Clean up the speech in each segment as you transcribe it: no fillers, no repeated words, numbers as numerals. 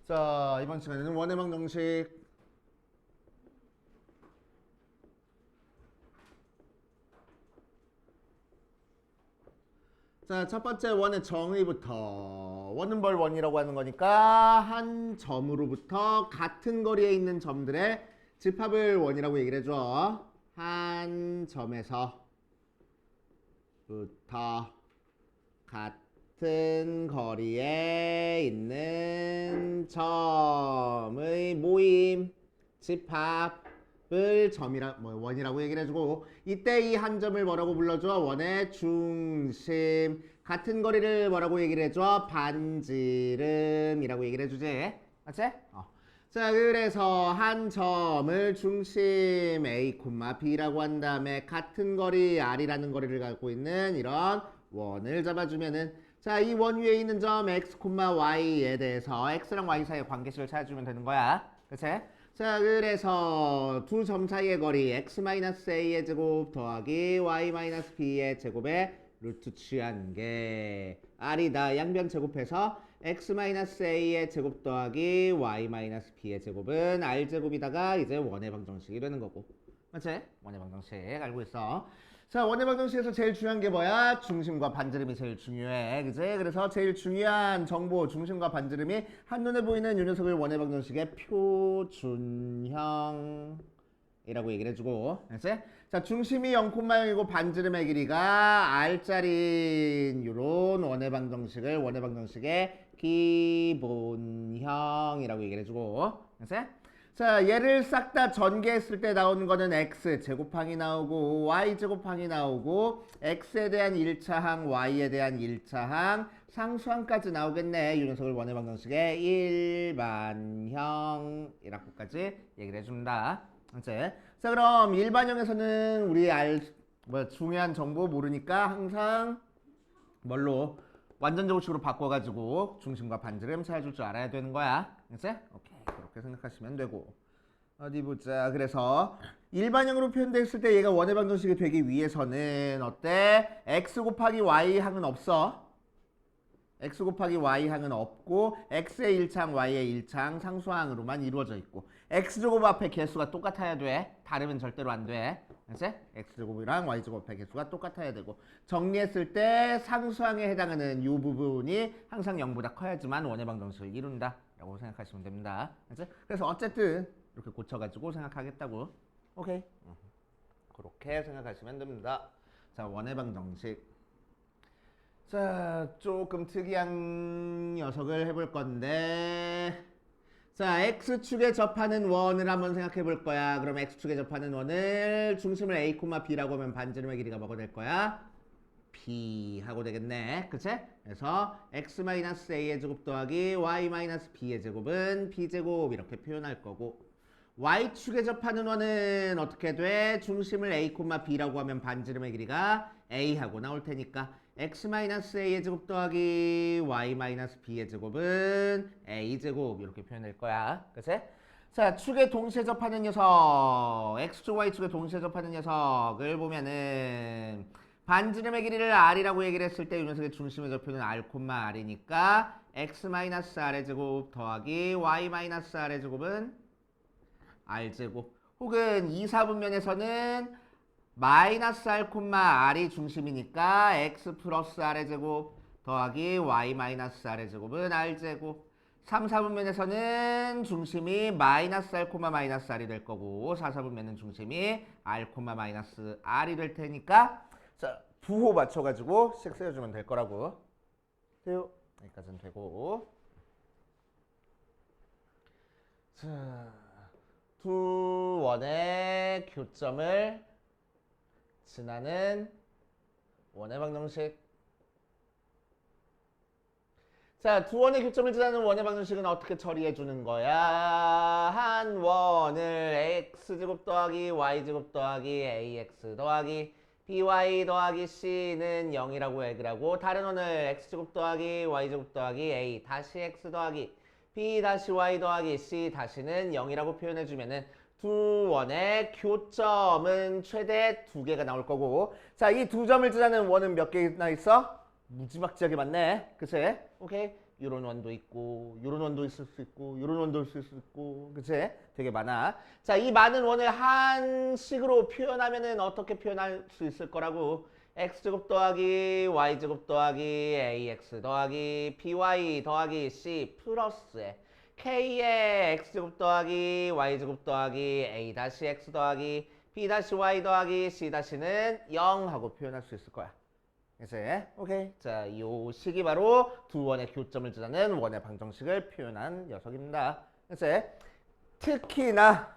자, 이번 시간에는 원의 방정식. 자, 첫 번째 원의 정의부터. 원은 벌 원이라고 하는 거니까 한 점으로부터 같은 거리에 있는 점들의 집합을 원이라고 얘기를 해줘. 한 점에서부터 같은 거리에 있는 점의 모임, 집합을 원이라고 얘기를 해주고, 이때 이 한 점을 뭐라고 불러줘? 원의 중심. 같은 거리를 뭐라고 얘기를 해줘? 반지름이라고 얘기를 해주지. 맞지? 자, 그래서 한 점을 중심 A, B라고 한 다음에 같은 거리 R이라는 거리를 갖고 있는 이런 원을 잡아주면은, 자, 이 원 위에 있는 점 X, Y에 대해서 X랑 Y 사이의 관계식을 찾아주면 되는 거야. 그치? 자, 그래서 두 점 사이의 거리 X-A의 제곱 더하기 Y-B의 제곱에 루트 취한 게 R이다. 양변 제곱해서 X-A의 제곱 더하기 Y-B의 제곱은 R제곱이다가 이제 원의 방정식이 되는 거고. 맞지? 원의 방정식 알고 있어. 자, 원의 방정식에서 제일 중요한 게 뭐야? 중심과 반지름이 제일 중요해. 그지? 그래서 제일 중요한 정보, 중심과 반지름이 한눈에 보이는 이 녀석을 원의 방정식의 표준형이라고 얘기를 해주고. 알지? 자, 중심이 0,0이고 반지름의 길이가 R짜리인 요런 원의 방정식을 원의 방정식의 기본형이라고 얘기를 해주고. 알지? 자, 얘를 싹 다 전개했을 때 나오는 거는 x 제곱항이 나오고 y 제곱항이 나오고 x에 대한 1차항, y에 대한 1차항, 상수항까지 나오겠네. 이 녀석을 원의 방정식의 일반형이라고까지 얘기를 해준다. 알지? 자, 그럼 일반형에서는 우리 중요한 정보 모르니까 항상 뭘로? 완전 제곱식으로 바꿔가지고 중심과 반지름 찾아줄 줄 알아야 되는 거야. 알지? 오케이. 그렇게 생각하시면 되고. 어디 보자. 그래서 일반형으로 표현됐을 때 얘가 원의 방정식이 되기 위해서는 어때? x 곱하기 y 항은 없어. x 곱하기 y 항은 없고 x의 1창, y의 1창 상수항으로만 이루어져 있고 x제곱 앞에 개수가 똑같아야 돼. 다르면 절대로 안 돼. 알지? x제곱이랑 y제곱 앞에 개수가 똑같아야 되고 정리했을 때 상수항에 해당하는 이 부분이 항상 0보다 커야지만 원의 방정식을 이룬다 라고 생각하시면 됩니다. 알지? 그래서 어쨌든 이렇게 고쳐가지고 생각하겠다고. 오케이. 그렇게 생각하시면 됩니다. 자, 원의 방정식. 자, 조금 특이한 녀석을 해볼 건데, 자, x축에 접하는 원을 한번 생각해 볼 거야. 그럼 x축에 접하는 원을 중심을 a, b라고 하면 반지름의 길이가 뭐가 될 거야? b 하고 되겠네. 그치? 그래서 x-a의 제곱 더하기 y-b의 제곱은 b제곱 이렇게 표현할 거고, y축에 접하는 원은 어떻게 돼? 중심을 a, b라고 하면 반지름의 길이가 a 하고 나올 테니까 x-a의 제곱 더하기 y-b의 제곱은 a제곱 이렇게 표현할 거야. 그치? 자, 축에 동시에 접하는 녀석, x축, y축에 동시에 접하는 녀석을 보면은 반지름의 길이를 r이라고 얘기를 했을 때 이 녀석의 중심의 좌표는 r, r이니까 x-r의 제곱 더하기 y-r의 제곱은 r제곱. 혹은 2, 4분면에서는 마이너스 r, r이 중심이니까 x 플러스 r의 제곱 더하기 y 마이너스 r의 제곱은 r제곱. 3, 4분면에서는 중심이 마이너스 r, 마이너스 r이 될 거고 4, 4분면은 중심이 r, 마이너스 r이 될 테니까 자, 부호 맞춰가지고 식 세워주면 될 거라고. 돼요? 여기까지는 되고. 자, 두 원의 교점을 지나는 원의 방정식. 자, 두 원의 교점을 지나는 원의 방정식은 어떻게 처리해 주는 거야? 한 원을 x제곱 더하기 y제곱 더하기 ax 더하기 by 더하기 c는 0이라고 얘기를 하고 다른 원을 x제곱 더하기 y제곱 더하기 a 다시 x 더하기 b 다시 y 더하기 c 다시는 0이라고 표현해 주면은 두 원의 교점은 최대 2개가 나올 거고, 자, 이 두 점을 지나는 원은 몇 개나 있어? 무지막지하게 많네. 그치? 오케이. 요런 원도 있고 요런 원도 있을 수 있고 요런 원도 있을 수 있고 그치? 되게 많아. 자, 이 많은 원을 한 식으로 표현하면은 어떻게 표현할 수 있을 거라고? x제곱 더하기 y제곱 더하기 ax 더하기 by 더하기 c 플러스에 k의 x제곱 더하기 y제곱 더하기 a 다시 x 더하기 b 다시 y 더하기 c 다시는 0 하고 표현할 수 있을 거야. 그래서 오케이. 자, 요 식이 바로 두 원의 교점을 지나는 원의 방정식을 표현한 녀석입니다. 그래서 특히나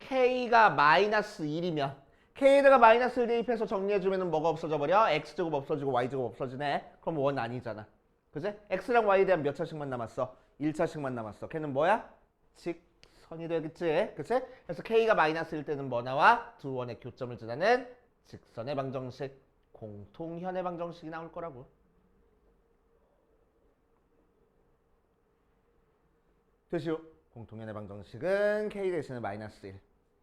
k가 마이너스 1이면 k에다가 마이너스 1 대입해서 정리해주면 뭐가 없어져 버려? x제곱 없어지고 y제곱 없어지네. 그럼 원 아니잖아. 그지? x랑 y에 대한 몇 차식만 남았어? 1차식만 남았어. 걔는 뭐야? 직선이 되겠지. 그치? 그래서 k가 마이너스 1 때는 뭐 나와? 두 원의 교점을 지나는 직선의 방정식, 공통현의 방정식이 나올 거라고. 되시오. 공통현의 방정식은 k 대신에 마이너스 1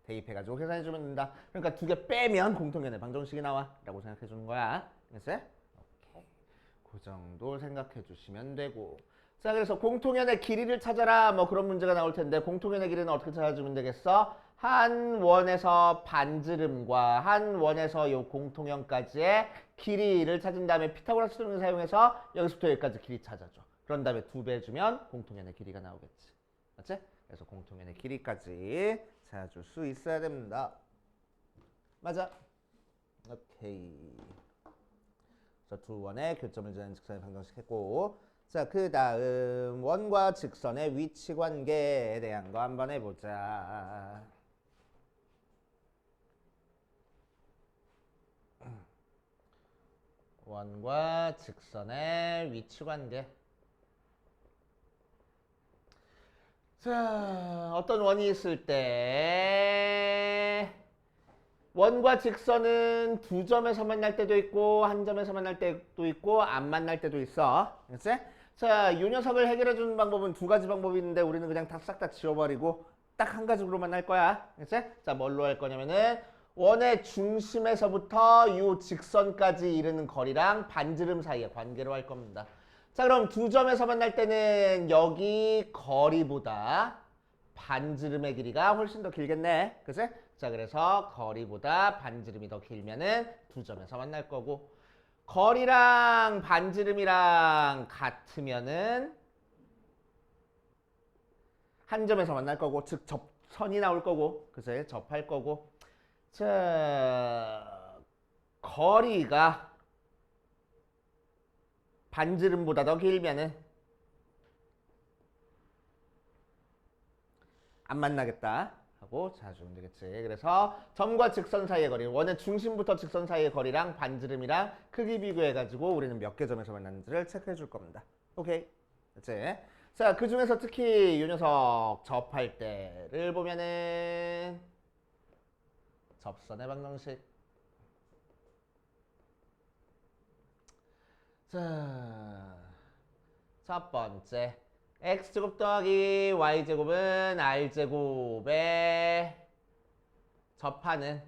대입해가지고 계산해주면 된다. 그러니까 두 개 빼면 공통현의 방정식이 나와 라고 생각해주는 거야. 그치? 오케이. 그 정도 생각해주시면 되고. 자, 그래서 공통현의 길이를 찾아라 뭐 그런 문제가 나올 텐데 공통현의 길이는 어떻게 찾아주면 되겠어? 한 원에서 반지름과 한 원에서 요 공통현까지의 길이를 찾은 다음에 피타고라스 정리 사용해서 여기서부터 여기까지 길이 찾아줘. 그런 다음에 2배 해주면 공통현의 길이가 나오겠지. 맞지? 그래서 공통현의 길이까지 찾아줄 수 있어야 됩니다. 맞아. 오케이. 그래서 두 원의 교점을 지나는 직선의 방정식 했고, 자, 그 다음 원과 직선의 위치 관계에 대한 거 한번 해보자. 원과 직선의 위치 관계. 자, 어떤 원이 있을 때 원과 직선은 두 점에서 만날 때도 있고 한 점에서 만날 때도 있고 안 만날 때도 있어. 그치? 자, 이 녀석을 해결해 주는 방법은 두 가지 방법이 있는데 우리는 그냥 다 싹 다 지워버리고 딱 한 가지로 만날 거야. 그치? 자, 뭘로 할 거냐면은 원의 중심에서부터 이 직선까지 이르는 거리랑 반지름 사이의 관계로 할 겁니다. 자, 그럼 두 점에서 만날 때는 여기 거리보다 반지름의 길이가 훨씬 더 길겠네. 그치? 자, 그래서 거리보다 반지름이 더 길면은 두 점에서 만날 거고, 거리랑 반지름이랑 같으면은 한 점에서 만날 거고, 즉 접선이 나올 거고, 그치? 접할 거고. 자, 거리가 반지름보다 더 길면은 안 만나겠다 하고 찾아주면 되겠지. 그래서 점과 직선 사이의 거리, 원의 중심부터 직선 사이의 거리랑 반지름이랑 크기 비교해가지고 우리는 몇 개 점에서 만났는지를 체크해 줄 겁니다. 오케이. 그치? 자, 그 중에서 특히 이 녀석 접할 때를 보면은 접선의 방정식. 자, 첫 번째 x제곱 더하기 y제곱은 r제곱에 접하는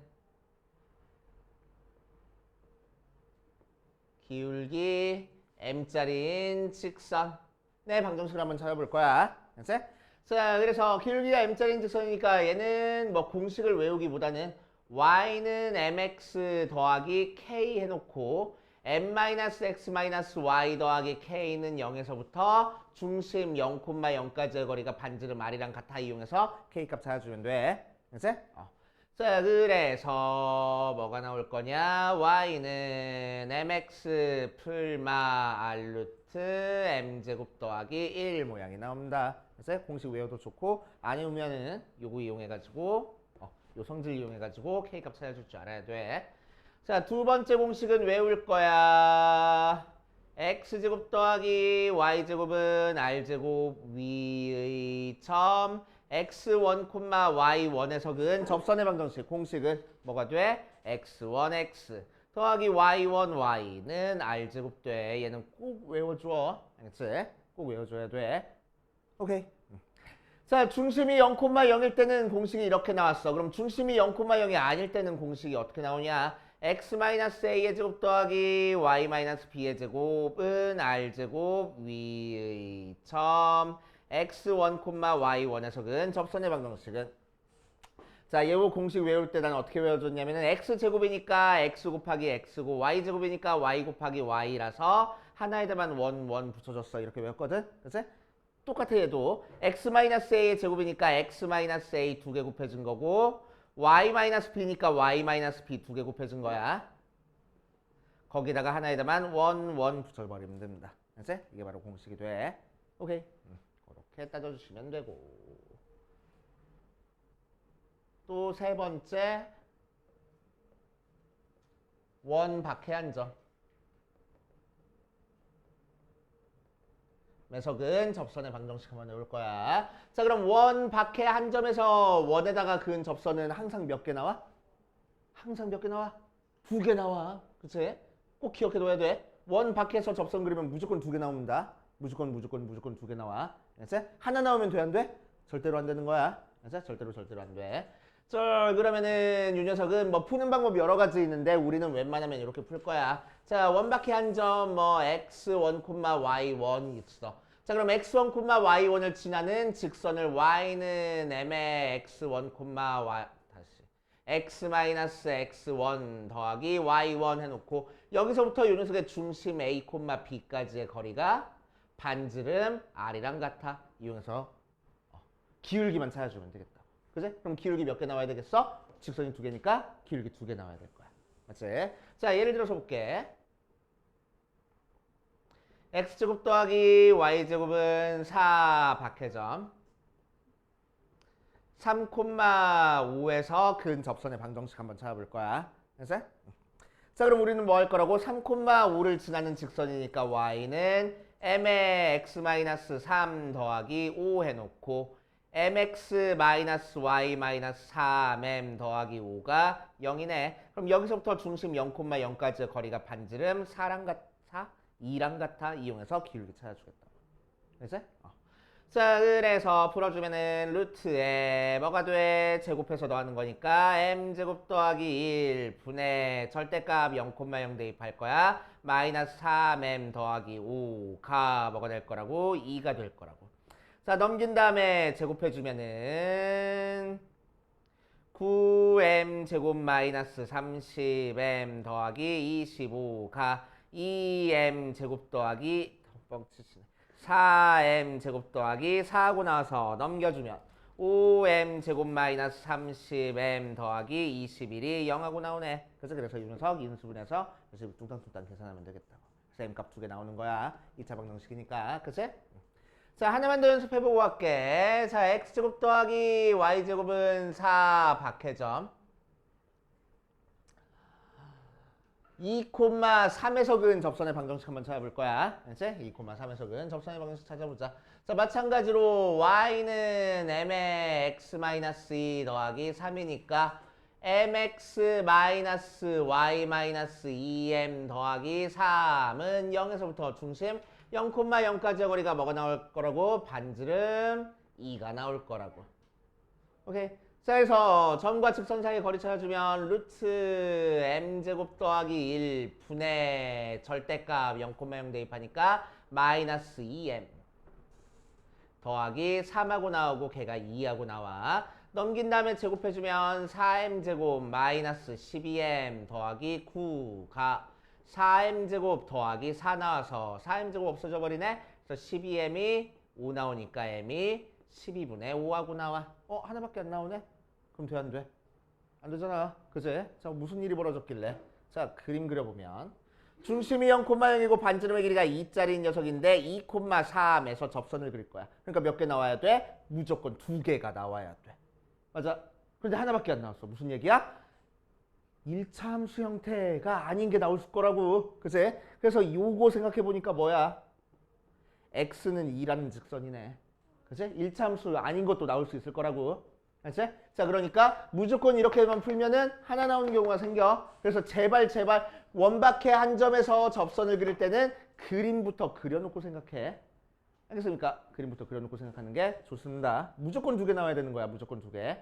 기울기 m짜리인 직선의 방정식을 한번 찾아볼 거야. 그치? 자, 그래서 기울기가 m짜리인 직선이니까 얘는 뭐 공식을 외우기보다는 y는 mx 더하기 k 해놓고 m-x-y 더하기 k는 0에서부터 중심 0,0까지의 거리가 반지름 r이랑 같아 이용해서 k 값 찾아주면 돼. 그치? 자, 그래서 뭐가 나올 거냐? y는 mx 풀마 r 루트 m제곱 더하기 1 모양이 나옵니다. 그래서 공식 외워도 좋고 아니면은 요거 이용해가지고 요 성질 이용해가지고 k 값 찾아줄 줄 알아야 돼. 자, 두 번째 공식은 외울 거야. x제곱 더하기 y제곱은 r제곱 위의 점 x1, y1에서 그은 접선의 방정식 공식은 뭐가 돼? x1x 더하기 y1, y는 r제곱 돼. 얘는 꼭 외워줘. 알겠지? 꼭 외워줘야 돼. 오케이. 자, 중심이 0,0일 때는 공식이 이렇게 나왔어. 그럼 중심이 0,0이 아닐 때는 공식이 어떻게 나오냐? x-a의 제곱 더하기 y-b의 제곱은 r제곱 위의 점 x1, y1에서 근 접선의 방정식은 자, 요거 공식 외울 때 나는 어떻게 외워줬냐면은 x제곱이니까 x 곱하기 x고 y제곱이니까 y 곱하기 y라서 하나에다만 원 붙여줬어. 이렇게 외웠거든? 그치? 똑같아 얘도 x-a의 제곱이니까 x-a 두 개 곱해준 거고 y-b니까 y-b 두 개 곱해준 거야. 거기다가 하나에다만 원 붙여버리면 됩니다. 그치? 이게 바로 공식이 돼. 오케이. 그렇게 따져주시면 되고 또 세 번째 원 밖에 한 점 매석은 접선의 방정식 한번 외울 거야. 자, 그럼 원 밖에 한 점에서 원에다가 그은 접선은 항상 몇 개 나와? 항상 몇 개 나와? 두 개 나와. 그치? 꼭 기억해둬야 돼. 원 밖에서 접선 그리면 무조건 두 개 나옵니다. 무조건 두 개 나와. 그치? 하나 나오면 돼, 안 돼? 절대로 안 되는 거야. 그치? 절대로 안 돼. 자, 그러면은 이 녀석은 뭐 푸는 방법이 여러 가지 있는데 우리는 웬만하면 이렇게 풀 거야. 자, 원 밖에 한 점 뭐 x1, y1 있어. 자, 그럼 x1, y1을 지나는 직선을 y는 m의 x1, y 다시 x-x1 더하기 y1 해놓고 여기서부터 이 녀석의 중심 a, b까지의 거리가 반지름 r이랑 같아. 이용해서 기울기만 찾아주면 되겠다. 그지? 그럼 기울기 몇 개 나와야 되겠어? 직선이 두 개니까 기울기 두 개 나와야 될 거야. 맞지? 자, 예를 들어서 볼게. x제곱 더하기 y제곱은 4 박해점 3,5에서 근 접선의 방정식 한번 찾아볼 거야. 알았어? 자, 그럼 우리는 뭐 할 거라고? 3,5를 지나는 직선이니까 y는 m의 x-3 더하기 5 해놓고 mx-y-3m 더하기 5가 0이네. 그럼 여기서부터 중심 0,0까지의 거리가 반지름 2랑 같아. 이용해서 기울기 찾아주겠다. 그치? 자, 그래서 풀어주면은 루트에 뭐가 돼? 제곱해서 더하는 거니까 m제곱 더하기 1 분의 절대값 0,0 대입할 거야. 마이너스 3m 더하기 5가 뭐가 될 거라고? 2가 될 거라고. 자, 넘긴 다음에 제곱해주면은 9m 제곱 마이너스 30m 더하기 25가 2m 제곱 더하기 4m 제곱 더하기 4하고 나와서 넘겨주면 5m 제곱 마이너스 30m 더하기 21이 0하고 나오네. 그래서 이 녀석 인수분해서 그래서 뚱땅뚱땅 계산하면 되겠다고. 그래서 m값 두 개 나오는 거야. 2차 방정식이니까. 그치? 자, 하나만 더 연습해보고 갈게. 자, x제곱 더하기 y제곱은 4 박해점 2,3에서 근 접선의 방정식 한번 찾아볼 거야. 알지? 2,3에서 근 접선의 방정식 찾아보자. 자, 마찬가지로 y는 m의 x-2 더하기 3이니까 mx-y-2m 더하기 3은 0에서부터 중심 0,0까지의 거리가 뭐가 나올 거라고? 반지름 2가 나올 거라고. 오케이. 자, 그래서 점과 직선 사이의 거리 찾아주면 루트 m제곱 더하기 1 분의 절대값 0,0 대입하니까 마이너스 2m 더하기 3하고 나오고 걔가 2하고 나와. 넘긴 다음에 제곱해주면 4m제곱 마이너스 12m 더하기 9가 4m제곱 더하기 4 나와서 4m제곱 없어져 버리네. 그래서 12m이 5 나오니까 m이 12분의 5하고 나와. 하나밖에 안 나오네? 그럼 돼, 안 돼? 안 되잖아. 그제? 자, 무슨 일이 벌어졌길래? 자, 그림 그려보면 중심이 0,0이고 반지름의 길이가 2짜리인 녀석인데 2,3에서 접선을 그릴 거야. 그러니까 몇 개 나와야 돼? 무조건 두 개가 나와야 돼. 맞아. 그런데 하나밖에 안 나왔어. 무슨 얘기야? 1차 함수 형태가 아닌 게 나올 거라고. 그치? 그래서 요거 생각해 보니까 뭐야? x는 2라는 직선이네. 그치? 1차 함수 아닌 것도 나올 수 있을 거라고. 그치? 자, 그러니까 무조건 이렇게만 풀면은 하나 나오는 경우가 생겨. 그래서 제발 원박해 한 점에서 접선을 그릴 때는 그림부터 그려놓고 생각해. 알겠습니까? 그림부터 그려놓고 생각하는 게 좋습니다. 무조건 두 개 나와야 되는 거야. 무조건 두 개.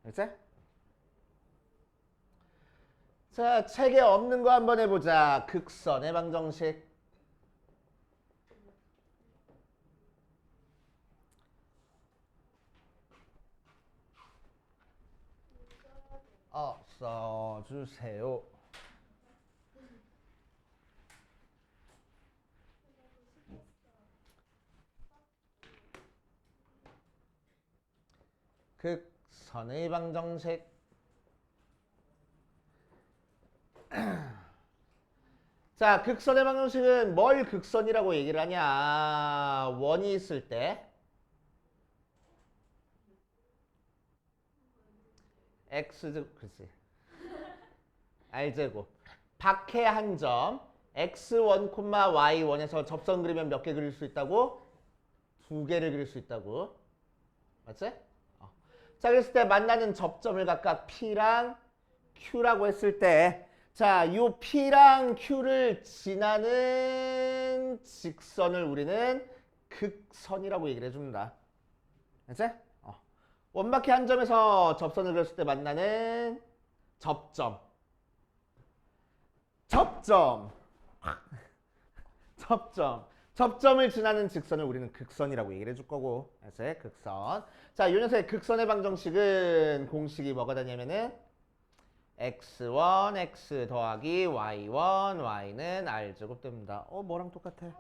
알겠지? 자, 책에 없는 거 한번 해보자. 극선의 방정식. 써주세요. 극선의 방정식. 자, 극선의 방정식은 뭘 극선이라고 얘기를 하냐. 원이 있을 때 x제곱, 그렇지. r제곱. 밖에 한 점 x1, y1에서 접선 그리면 몇 개 그릴 수 있다고? 2개를 그릴 수 있다고. 맞지? 자, 그랬을 때 만나는 접점을 각각 P랑 Q라고 했을 때, 자, 요 P랑 Q를 지나는 직선을 우리는 극선이라고 얘기를 해줍니다. 알지? 원바퀴 한 점에서 접선을 그렸을 때 만나는 접점. 접점을 지나는 직선을 우리는 극선이라고 얘기를 해줄 거고. 알지? 극선. 자, 요 녀석의 극선의 방정식은 공식이 뭐가 되냐면은 x1, x 더하기 y1, y는 r제곱 됩니다. 뭐랑 똑같아?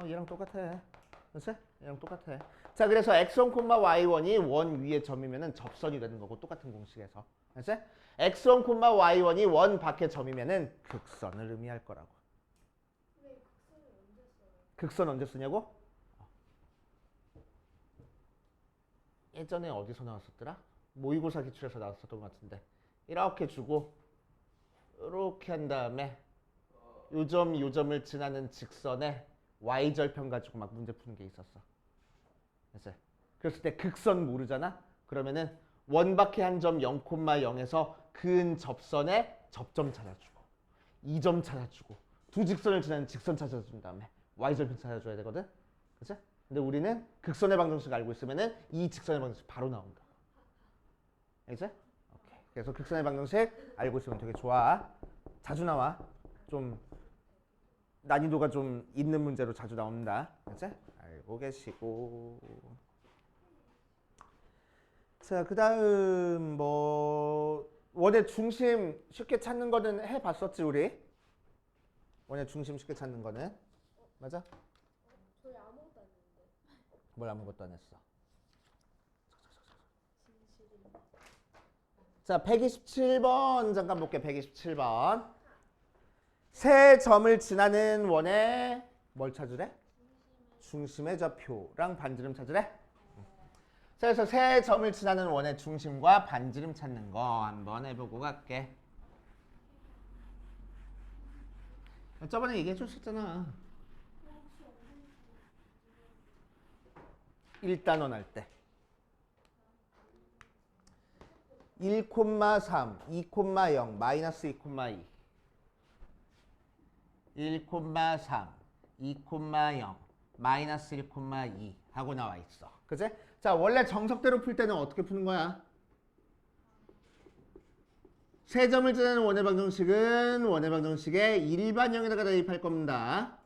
얘랑 똑같아. 그렇지? 얘랑 똑같아. 자, 그래서 x1, y1이 원 위의 점이면은 접선이 되는 거고, 똑같은 공식에서. 그렇지? x1, y1이 원 밖의 점이면은 극선을 의미할 거라고. 극선 언제 쓰냐고? 예전에 어디서 나왔었더라? 모의고사 기출에서 나왔었던 것 같은데. 이렇게 주고 이렇게 한 다음에 요 점을 지나는 직선에 y절편 가지고 막 문제 푸는 게 있었어. 그래서 그랬을 때 극선 모르잖아? 그러면은 원바퀴 한 점 0,0에서 근 접선에 접점 찾아주고 2점 찾아주고 두 직선을 지나는 직선 찾아준 다음에 y절편 찾아줘야 되거든? 그치? 근데 우리는 극선의 방정식 알고 있으면은 이 직선의 방정식 바로 나온다. 알겠지? 오케이. 그래서 극선의 방정식 알고 있으면 되게 좋아. 자주 나와. 좀 난이도가 좀 있는 문제로 자주 나옵니다. 알겠지? 알고 계시고. 자, 그 다음 뭐 원의 중심 쉽게 찾는 거는 해봤었지 우리? 원의 중심 쉽게 찾는 거는 맞아? 저희 아무것도 안 했는데. 뭘 아무것도 안 했어. 자, 127번 잠깐 볼게. 127번. 세 점을 지나는 원의 뭘 찾으래? 중심의 좌표랑 반지름 찾으래? 자, 그래서 세 점을 지나는 원의 중심과 반지름 찾는 거 한번 해보고 갈게. 저번에 얘기해 줬었잖아. 1단원 할 때 1,3, 2,0, 마이너스 2,2 1,3, 2,0, 마이너스 1,2 하고 나와 있어. 그치? 자, 원래 정석대로 풀 때는 어떻게 푸는 거야? 세 점을 지나는 원의 방정식은 원의 방정식에 일반형에다가 대입할 겁니다.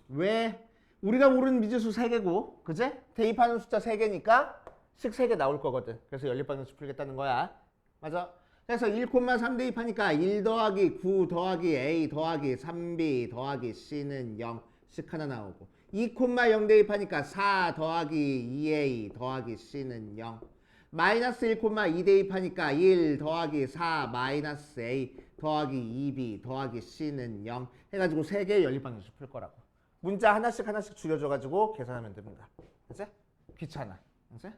왜? 우리가 모르는 미지수 3개고, 그치? 대입하는 숫자 3개니까 식 3개 나올 거거든. 그래서 연립방정식 풀겠다는 거야. 맞아? 그래서 1,3 대입하니까 1 더하기 9 더하기 a 더하기 3b 더하기 c는 0 식 하나 나오고 2,0 대입하니까 4 더하기 2a 더하기 c는 0 마이너스 1,2 대입하니까 1 더하기 4 마이너스 a 더하기 2b 더하기 c는 0 해가지고 3개의 연립방정식 풀 거라고. 문자 하나씩 줄여줘가지고 계산하면 됩니다. 그치? 귀찮아. 그치?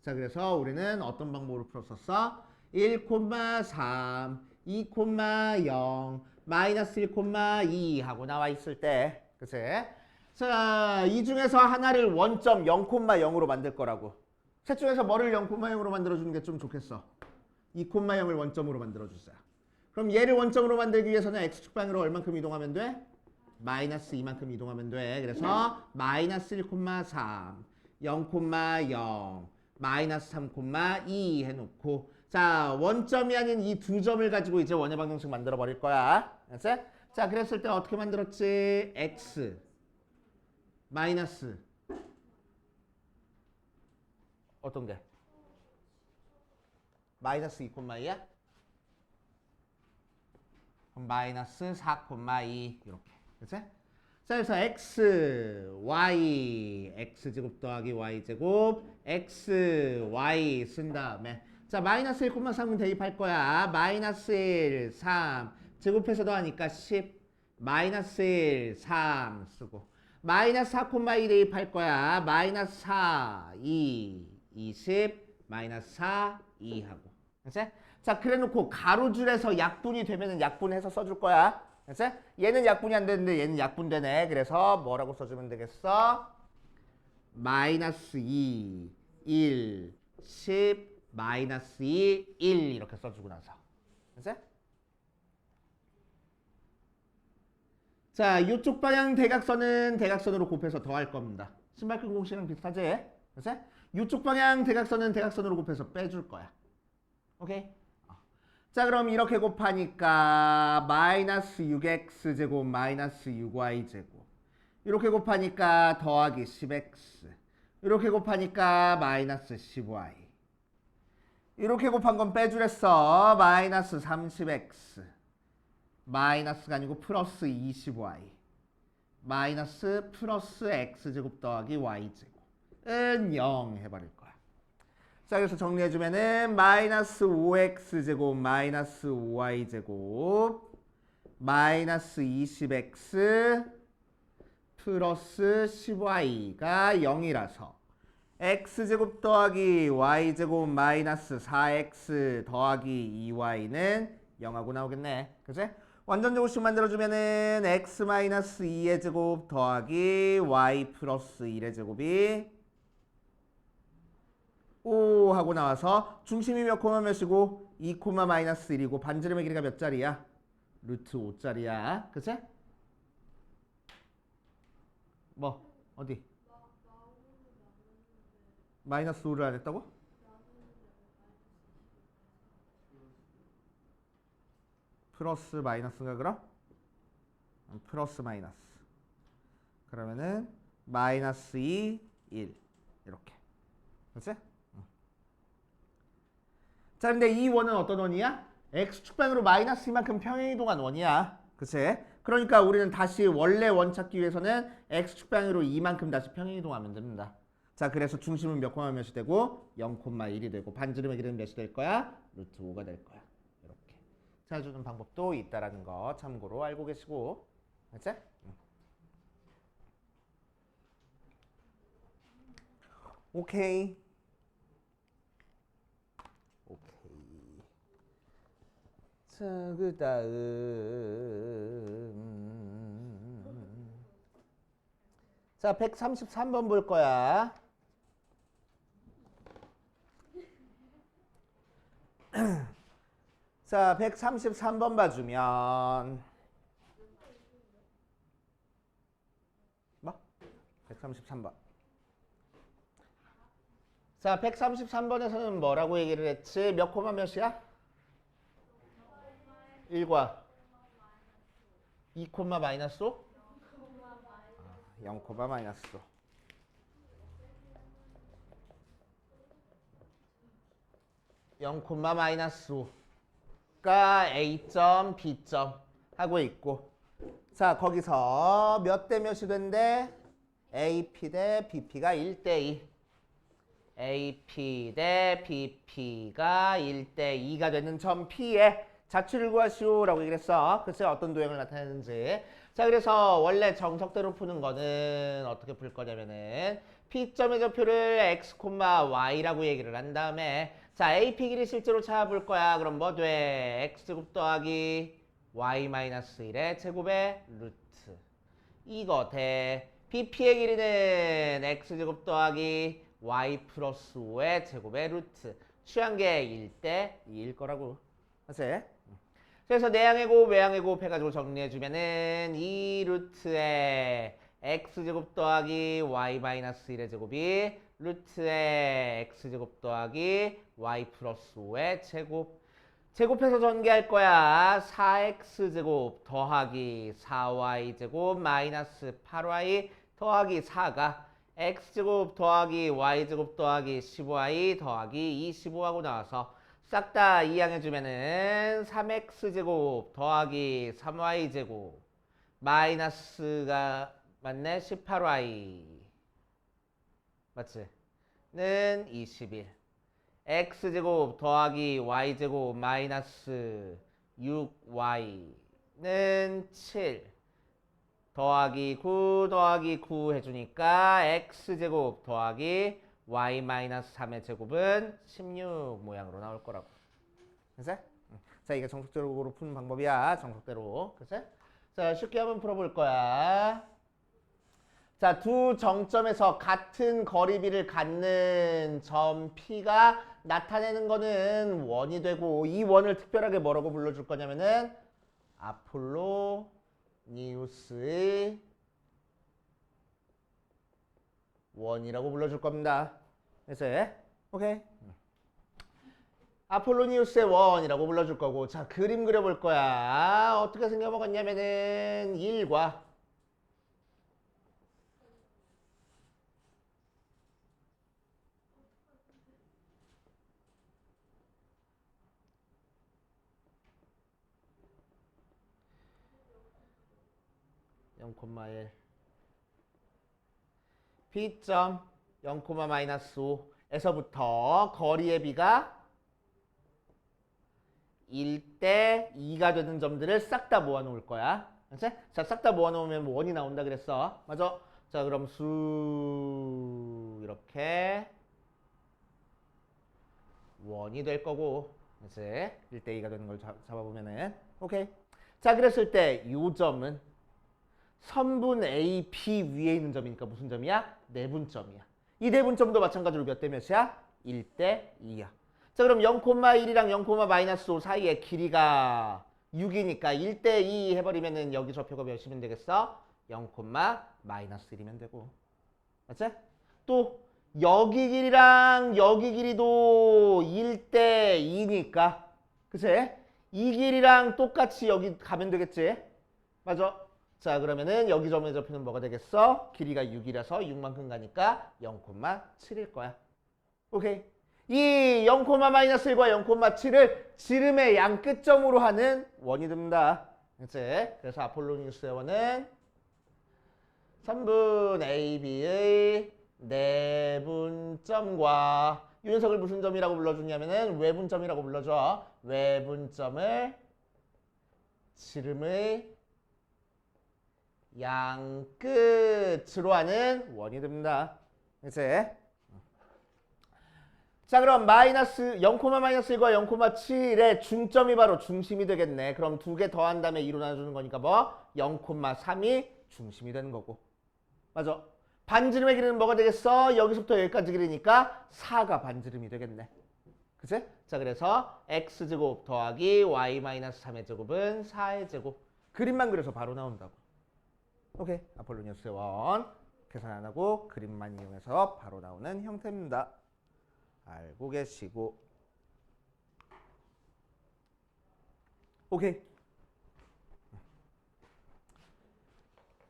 자, 그래서 우리는 어떤 방법으로 풀었었어? 1,3, 2,0, 마이너스 1,2 하고 나와 있을 때, 그치? 자, 이 중에서 하나를 원점 0,0으로 만들 거라고. 셋 중에서 뭐를 0,0으로 만들어주는 게 좀 좋겠어? 2,0을 원점으로 만들어주세요. 그럼 얘를 원점으로 만들기 위해서는 x축 방향으로 얼만큼 이동하면 돼? 마이너스 이만큼 이동하면 돼. 그래서 마이너스 1,3, 0,0, 마이너스 3,2 해놓고 자, 원점이 아닌 이 두 점을 가지고 이제 원의 방정식 만들어 버릴 거야. 알았지? 자, 그랬을 때 어떻게 만들었지? x 마이너스 어떤 게? 마이너스 2,2야? 그럼 마이너스 4,2 이렇게. 그치? 자, 그래서 x, y, x제곱 더하기 y제곱 x, y 쓴 다음에 자, 마이너스 1,3은 대입할 거야. 마이너스 1, 3 제곱해서 더하니까 10 마이너스 1, 3 쓰고 마이너스 4,2 대입할 거야. 마이너스 4, 2, 20 마이너스 4, 2 하고 그치? 자, 그래놓고 가로줄에서 약분이 되면은 약분해서 써줄 거야. 그치? 얘는 약분이 안 되는데 얘는 약분되네. 그래서 뭐라고 써주면 되겠어? 마이너스 2, 1, 10, 마이너스 2, 1 이렇게 써주고 나서. 그치? 자, 이쪽 방향 대각선은 대각선으로 곱해서 더할 겁니다. 신발끈 공식이랑 비슷하지? 그치? 이쪽 방향 대각선은 대각선으로 곱해서 빼줄 거야. 오케이? 자, 그럼 이렇게 곱하니까 마이너스 6x제곱 마이너스 6y제곱 이렇게 곱하니까 더하기 10x 이렇게 곱하니까 마이너스 10y 이렇게 곱한 건 빼주랬어. 마이너스 30x 마이너스가 아니고 플러스 20y 마이너스 플러스 x제곱 더하기 y제곱은 0 해버릴 거야. 자, 그래서 정리해주면은 마이너스 5x제곱 마이너스 5y제곱 마이너스 20x 플러스 10y가 0이라서 x제곱 더하기 y제곱 마이너스 4x 더하기 2y는 0하고 나오겠네. 그치? 완전 제곱식 만들어주면은 x 마이너스 2의 제곱 더하기 y 플러스 1의 제곱이 5 하고 나와서 중심이 몇 코마 몇이고 2 코마 마이너스 1이고 반지름의 길이가 몇 짜리야? 루트 5짜리야. 그치? 뭐? 어디? 마이너스 5를 안 했다고? 플러스 마이너스인가 그럼? 플러스 마이너스. 그러면은 마이너스 2, 1 이렇게. 그치? 자, 근데 이 원은 어떤 원이야? x축방으로 마이너스 이만큼 평행이동한 원이야. 그치? 그러니까 우리는 다시 원래 원 찾기 위해서는 x축방으로 이만큼 다시 평행이동하면 됩니다. 자, 그래서 중심은 몇 콤마 몇이 되고 0,1이 되고 반지름의 길이는 몇이 될 거야? 루트 5가 될 거야. 이렇게 찾아주는 방법도 있다라는 거 참고로 알고 계시고. 그치? 오케이. 자, 그 다음 자, 133번 볼 거야. 자, 133번 봐주면 뭐? 133번. 자, 133번에서는 뭐라고 얘기를 했지? 몇 코마 몇이야? 1과 2 코마 마이너스 5? 0 코마 마이너스 5. 0 코마 마이너스 5가 A점, B점 하고 있고 자, 거기서 몇 대 몇이 된대? AP 대 BP가 1대2 AP 대 BP가 1대2가 되는 점 P에 자취를 구하시오라고 얘기를 했어. 글쎄 어떤 도형을 나타내는지. 자, 그래서 원래 정석대로 푸는 거는 어떻게 풀 거냐면은 P점의 좌표를 x, y라고 얘기를 한 다음에 자, AP 길이 실제로 찾아볼 거야. 그럼 뭐 돼? x제곱 더하기 y-1의 제곱의 루트 이거 돼. BP의 길이는 x제곱 더하기 y 플러스 5의 제곱의 루트 취한 게 1대 2일 거라고. 맞지? 그래서 내항의 곱, 외항의 곱 해가지고 정리해주면은 이 루트에 x제곱 더하기 y 마이너스 1의 제곱이 루트의 x제곱 더하기 y 플러스 5의 제곱. 제곱해서 전개할 거야. 4x제곱 더하기 4y제곱 마이너스 8y 더하기 4가 x제곱 더하기 y제곱 더하기 15y 더하기 25하고 나와서 싹 다 이항해주면은 3x제곱 더하기 3y제곱 마이너스가 맞네 18y 맞지? 는 21 x제곱 더하기 y제곱 마이너스 6y는 7 더하기 9 더하기 9 해주니까 x제곱 더하기 y 마이너스 3의 제곱은 16 모양으로 나올 거라고. 그래서 자 이게 정석적으로 푸는 방법이야. 정석대로. 그래서 자 쉽게 한번 풀어볼 거야. 자, 두 정점에서 같은 거리비를 갖는 점 P가 나타내는 거는 원이 되고 이 원을 특별하게 뭐라고 불러줄 거냐면은 아폴로니우스의 원이라고 불러줄 겁니다. 그래서 오케이. 아폴로니우스의 원이라고 불러줄 거고 자 그림 그려볼 거야. 어떻게 생겨먹었냐면은 1과 0,1 P점 0,-5에서부터 거리의 비가 1대 2가 되는 점들을 싹 다 모아놓을 거야. 알았지? 자, 싹 다 모아놓으면 원이 나온다 그랬어. 맞아? 자, 그럼 수 이렇게 원이 될 거고 이제 1대 2가 되는 걸 잡아보면은 오케이. 자, 그랬을 때 이 점은 선분 AP 위에 있는 점이니까 무슨 점이야? 내분점이야. 이 내분점도 마찬가지로 몇 대 몇이야? 1대 2야. 자 그럼 0,1이랑 0,-5 사이에 길이가 6이니까 1대 2 해버리면은 여기 좌표가 몇이면 되겠어? 0,-1이면 되고. 맞지? 또 여기 길이랑 여기 길이도 1대 2니까 그치? 이 길이랑 똑같이 여기 가면 되겠지? 맞아? 자 그러면은 여기 점의 좌표는 뭐가 되겠어? 길이가 6이라서 6만큼 가니까 0,7일 거야. 오케이. 이 0,-1과 0,7을 지름의 양 끝점으로 하는 원이 됩니다. 그치? 그래서 아폴로니우스의 원은 선분 AB의 내분점과 이 녀석을 무슨 점이라고 불러주냐면은 외분점이라고 불러줘. 외분점을 지름의 양 끝으로 하는 원이 됩니다. 그치? 자 그럼 마이너스 0,-1과 0,7의 중점이 바로 중심이 되겠네. 그럼 두 개 더한 다음에 2로 나눠주는 거니까 뭐? 0,3이 중심이 되는 거고. 맞아. 반지름의 길이는 뭐가 되겠어? 여기서부터 여기까지 길이니까 4가 반지름이 되겠네. 그치? 자 그래서 x제곱 더하기 y-3의 제곱은 4의 제곱. 그림만 그려서 바로 나온다고. 오케이. 아폴로니우스의 원. 계산 안 하고 그림만 이용해서 바로 나오는 형태입니다. 알고 계시고 오케이.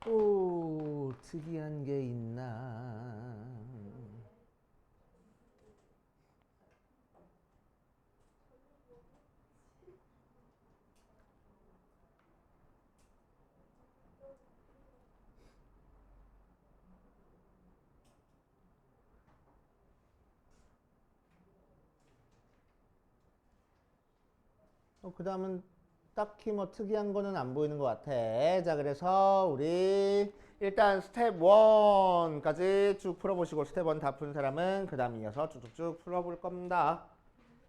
또 특이한 게 있나? 그 다음은 딱히 뭐 특이한 거는 안 보이는 것 같아. 자, 그래서 우리 일단 스텝 1까지 쭉 풀어보시고 스텝 1 다 푼 사람은 그 다음 이어서 쭉쭉쭉 풀어볼 겁니다.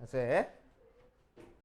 이제